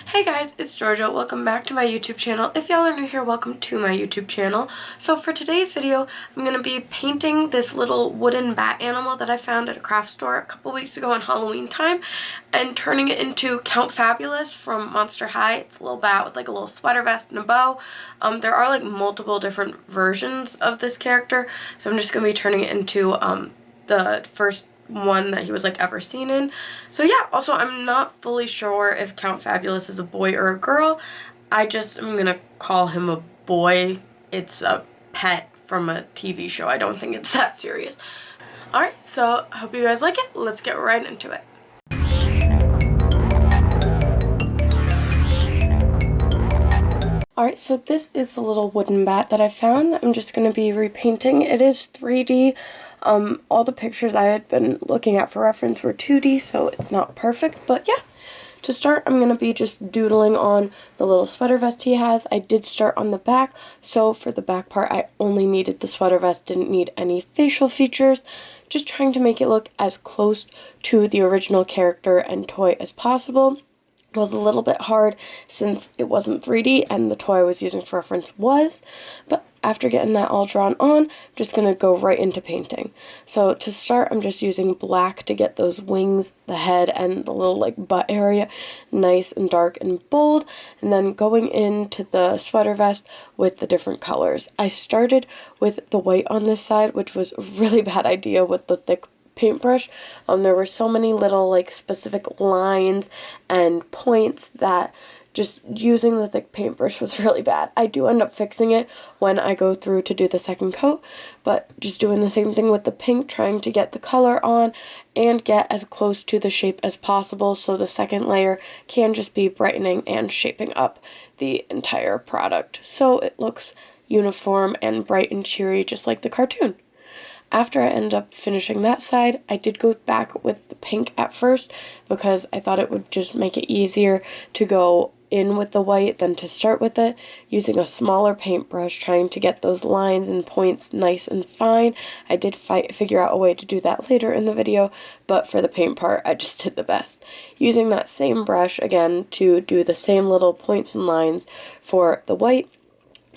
Hey guys, it's Georgia. Welcome back to my YouTube channel. If y'all are new here, welcome to my YouTube channel. So for today's video, I'm going to be painting this little wooden bat animal that I found at a craft store a couple weeks ago on Halloween time and turning it into Count Fabulous from Monster High. It's a little bat with like a little sweater vest and a bow. There are like multiple different versions of this character, so I'm just going to be turning it into the first one that he was like ever seen in. So yeah, also I'm not fully sure if Count Fabulous is a boy or a girl. I'm gonna call him a boy. It's a pet from a TV show. I don't think it's that serious. Alright, so I hope you guys like it. Let's get right into it. Alright, so this is the little wooden bat that I found that I'm just going to be repainting. It is 3D. All the pictures I had been looking at for reference were 2D, so it's not perfect, but yeah. To start, I'm going to be just doodling on the little sweater vest he has. I did start on the back, so for the back part, I only needed the sweater vest, didn't need any facial features. Just trying to make it look as close to the original character and toy as possible. It was a little bit hard since it wasn't 3D and the toy I was using for reference was, but after getting that all drawn on, I'm just going to go right into painting. So to start, I'm just using black to get those wings, the head, and the little like butt area nice and dark and bold, and then going into the sweater vest with the different colors. I started with the white on this side, which was a really bad idea with the thick paintbrush. There were so many little like specific lines and points that just using the thick paintbrush was really bad. I do end up fixing it when I go through to do the second coat, but just doing the same thing with the pink, trying to get the color on and get as close to the shape as possible so the second layer can just be brightening and shaping up the entire product so it looks uniform and bright and cheery just like the cartoon. After I ended up finishing that side, I did go back with the pink at first because I thought it would just make it easier to go in with the white than to start with it, using a smaller paintbrush, trying to get those lines and points nice and fine. I did figure out a way to do that later in the video, but for the paint part, I just did the best. Using that same brush again to do the same little points and lines for the white.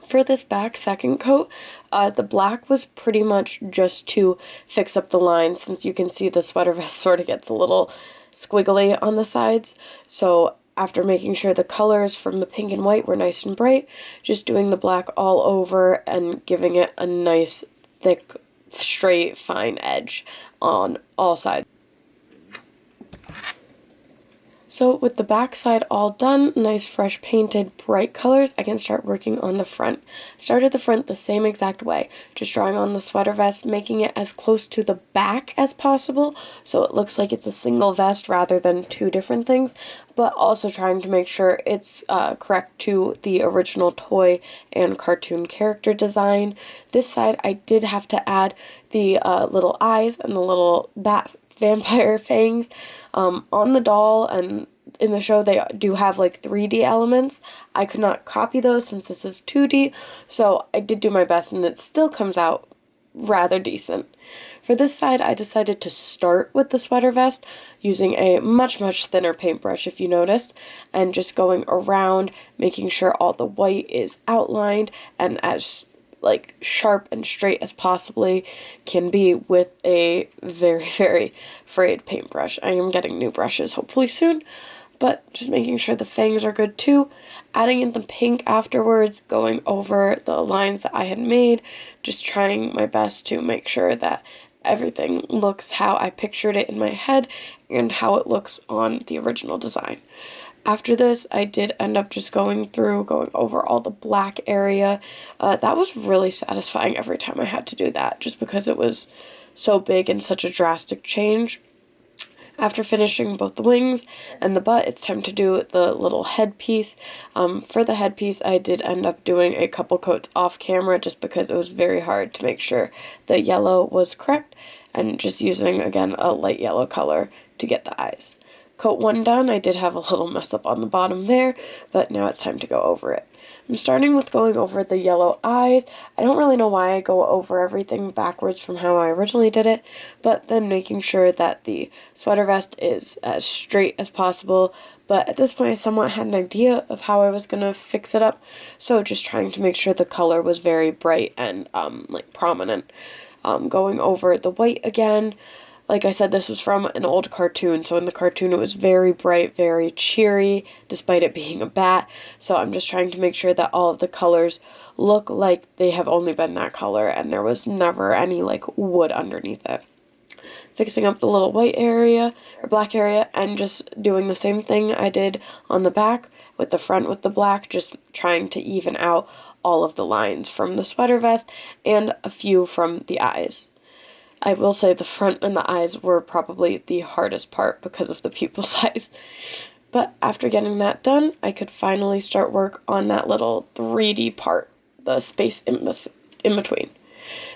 For this back second coat, the black was pretty much just to fix up the lines, since you can see the sweater vest sort of gets a little squiggly on the sides. So after making sure the colors from the pink and white were nice and bright, just doing the black all over and giving it a nice, thick, straight, fine edge on all sides. So with the back side all done, nice fresh painted bright colors, I can start working on the front. Started the front the same exact way, just drawing on the sweater vest, making it as close to the back as possible so it looks like it's a single vest rather than two different things, but also trying to make sure it's correct to the original toy and cartoon character design. This side I did have to add the little eyes and the little bat vampire fangs on the doll, and in the show they do have like 3D elements. I could not copy those since this is 2D, so I did do my best and it still comes out rather decent. For this side, I decided to start with the sweater vest using a much thinner paintbrush, if you noticed, and just going around making sure all the white is outlined and as like sharp and straight as possibly can be with a very frayed paintbrush. I am getting new brushes hopefully soon, but just making sure the fangs are good too. Adding in the pink afterwards, going over the lines that I had made, just trying my best to make sure that everything looks how I pictured it in my head and how it looks on the original design. After this, I did end up just going over all the black area. That was really satisfying every time I had to do that, just because it was so big and such a drastic change. After finishing both the wings and the butt, it's time to do the little headpiece. For the headpiece, I did end up doing a couple coats off camera just because it was very hard to make sure the yellow was correct, and just using, again, a light yellow color to get the eyes. Coat one done, I did have a little mess up on the bottom there, but now it's time to go over it. I'm starting with going over the yellow eyes. I don't really know why I go over everything backwards from how I originally did it, but then making sure that the sweater vest is as straight as possible. But at this point, I somewhat had an idea of how I was going to fix it up, so just trying to make sure the color was very bright and, like, prominent. Going over the white again. Like I said, this was from an old cartoon, so in the cartoon it was very bright, very cheery, despite it being a bat. So I'm just trying to make sure that all of the colors look like they have only been that color, and there was never any, like, wood underneath it. Fixing up the little white area, or black area, and just doing the same thing I did on the back with the front with the black, just trying to even out all of the lines from the sweater vest and a few from the eyes. I will say the front and the eyes were probably the hardest part because of the pupil size. But after getting that done, I could finally start work on that little 3D part, the space in between.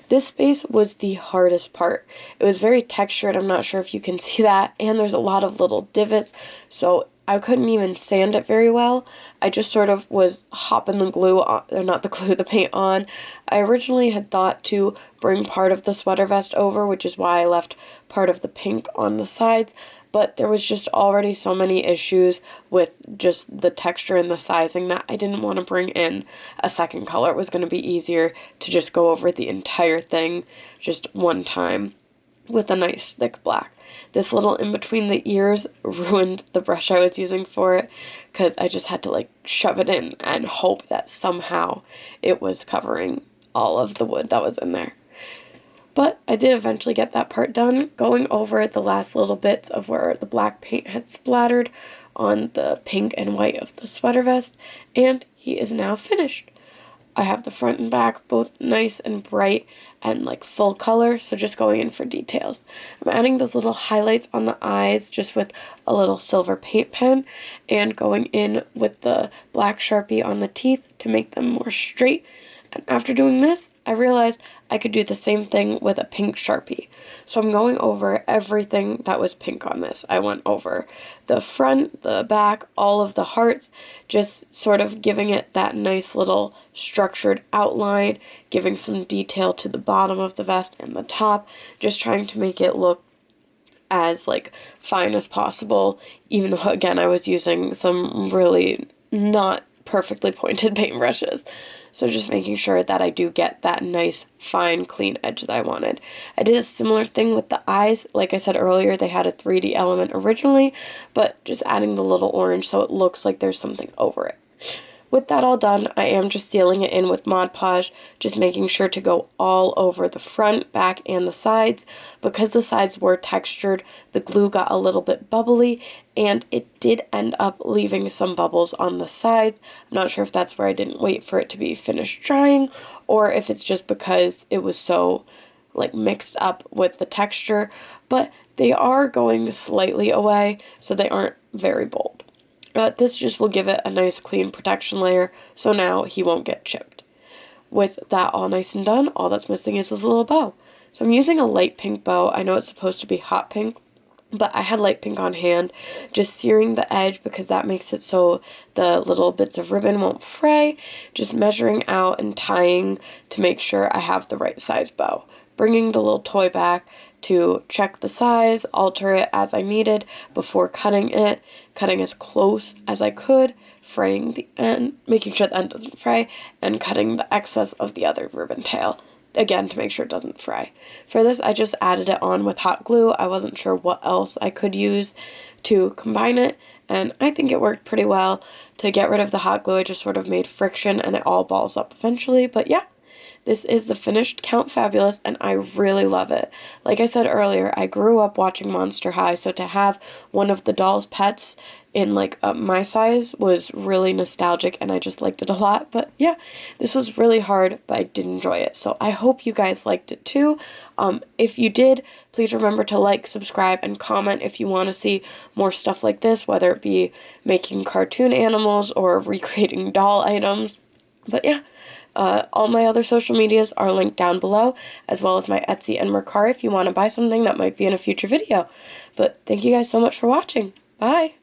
This space was the hardest part. It was very textured, I'm not sure if you can see that, and there's a lot of little divots, so I couldn't even sand it very well. I just sort of was hopping the glue on, or not the glue, the paint on. I originally had thought to bring part of the sweater vest over, which is why I left part of the pink on the sides, but there was just already so many issues with just the texture and the sizing that I didn't want to bring in a second color. It was going to be easier to just go over the entire thing just one time with a nice thick black. This little in between the ears ruined the brush I was using for it, because I just had to, like, shove it in and hope that somehow it was covering all of the wood that was in there. But I did eventually get that part done, going over the last little bits of where the black paint had splattered on the pink and white of the sweater vest, and he is now finished. I have the front and back both nice and bright and, like, full color, so just going in for details. I'm adding those little highlights on the eyes just with a little silver paint pen, and going in with the black Sharpie on the teeth to make them more straight. And after doing this, I realized I could do the same thing with a pink Sharpie. So I'm going over everything that was pink on this. I went over the front, the back, all of the hearts, just sort of giving it that nice little structured outline, giving some detail to the bottom of the vest and the top, just trying to make it look as, like, fine as possible, even though, again, I was using some really not perfectly pointed paintbrushes. So just making sure that I do get that nice, fine, clean edge that I wanted. I did a similar thing with the eyes. Like I said earlier, they had a 3D element originally, but just adding the little orange so it looks like there's something over it. With that all done, I am just sealing it in with Mod Podge, just making sure to go all over the front, back, and the sides. Because the sides were textured, the glue got a little bit bubbly, and it did end up leaving some bubbles on the sides. I'm not sure if that's where I didn't wait for it to be finished drying, or if it's just because it was so, like, mixed up with the texture, but they are going slightly away, so they aren't very bold. This just will give it a nice clean protection layer, so now he won't get chipped. With that all nice and done, all that's missing is this little bow. So I'm using a light pink bow. I know it's supposed to be hot pink, but I had light pink on hand, just searing the edge because that makes it so the little bits of ribbon won't fray, just measuring out and tying to make sure I have the right size bow. Bringing the little toy back to check the size, alter it as I needed before cutting it, cutting as close as I could, fraying the end, making sure the end doesn't fray, and cutting the excess of the other ribbon tail, again to make sure it doesn't fray. For this, I just added it on with hot glue. I wasn't sure what else I could use to combine it, and I think it worked pretty well. To get rid of the hot glue, I just sort of made friction and it all balls up eventually, but yeah. This is the finished Count Fabulous, and I really love it. Like I said earlier, I grew up watching Monster High, so to have one of the doll's pets in, like, my size was really nostalgic, and I just liked it a lot. But yeah, this was really hard, but I did enjoy it. So I hope you guys liked it too. If you did, please remember to like, subscribe, and comment if you want to see more stuff like this, whether it be making cartoon animals or recreating doll items. But yeah. All my other social medias are linked down below, as well as my Etsy and Mercari if you want to buy something that might be in a future video. But thank you guys so much for watching. Bye!